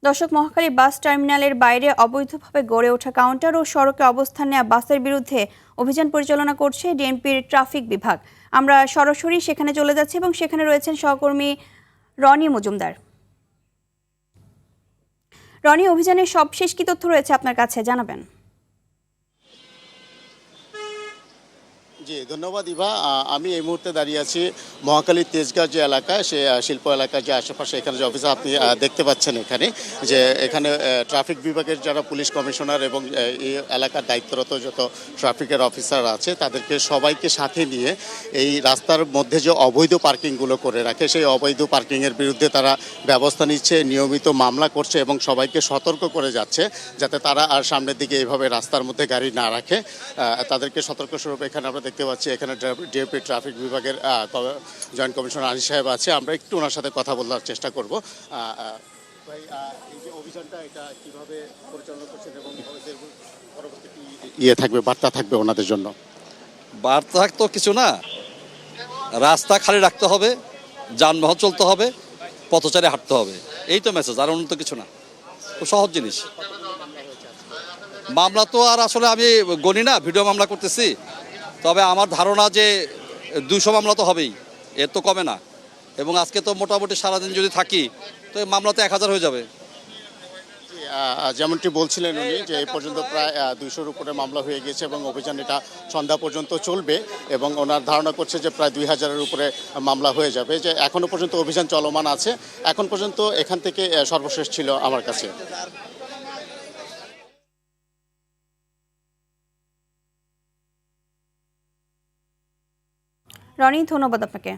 দর্শক, মহাখালী বাস টার্মিনালের বাইরে অবৈধভাবে গড়ে ওঠা কাউন্টার ও সড়কে অবস্থান নেওয়া বাসের বিরুদ্ধে অভিযান পরিচালনা করছে ডিএমপির ট্রাফিক বিভাগ। আমরা সরাসরি সেখানে চলে যাচ্ছি এবং সেখানে রয়েছেন সহকর্মী রনি মজুমদার। রনি, অভিযানের সবশেষ কি তথ্য রয়েছে আপনার কাছে, জানাবেন। জি ধন্যবাদ ইভা। আমি এই মুহূর্তে দাঁড়িয়ে আছি মহাখালীর তেজগাঁও যে এলাকায়, সে শিল্প এলাকার যে আশেপাশে এখানে যে অফিস আপনি দেখতে পাচ্ছেন এখানে, যে এখানে ট্রাফিক বিভাগের যারা পুলিশ কমিশনার এবং এই এলাকার দায়িত্বরত যত ট্রাফিকের অফিসার আছে তাদেরকে সবাইকে সাথে নিয়ে এই রাস্তার মধ্যে যে অবৈধ পার্কিংগুলো করে রাখে সেই অবৈধ পার্কিংয়ের বিরুদ্ধে তারা ব্যবস্থা নিচ্ছে, নিয়মিত মামলা করছে এবং সবাইকে সতর্ক করে যাচ্ছে যাতে তারা আর সামনের দিকে এইভাবে রাস্তার মধ্যে গাড়ি না রাখে। তাদেরকে সতর্ক স্বরূপ এখানে আমরা দেখতে পাচ্ছি এখানে ডিএমপি ট্রাফিক বিভাগের জয়েন্ট কমিশনার আনিস সাহেব আছে। আমরা একটু ওনার সাথে কথা বলার চেষ্টা করব। ভাই, এই যে অভিযানটা এটা কিভাবে পরিচালনা করছেন এবং পরবর্তী থাকবে, বার্তা থাকবে ওনাদের জন্য? বার্তা তো কিছু না, রাস্তা খালি রাখতে হবে, যানবাহন চলতে হবে, পথচারী হাঁটতে হবে, এই তো মেসেজ, আর অন্য তো কিছু না। খুব সহজ জিনিস। মামলা তো আর আসলে আমি গণি না, ভিডিও মামলা করতেছি, তবে আমার ধারণা যে 200 মামলা তো হবেই, এর তো কমে না। এবং আজকে তো মোটামুটি সারাদিন যদি থাকি তো এই মামলা তো 1000 হয়ে যাবে। যেমনটি বলছিলেন উনি যে এই পর্যন্ত প্রায় 200-র উপরে মামলা হয়ে গেছে এবং অভিযান এটা সন্ধ্যা পর্যন্ত চলবে এবং ওনার ধারণা করছে যে প্রায় 2000-এর উপরে মামলা হয়ে যাবে। যে এখনও পর্যন্ত অভিযান চলমান আছে। এখন পর্যন্ত এখান থেকে সর্বশেষ ছিল আমার কাছে। রনি, ধন্যবাদ আপনাকে।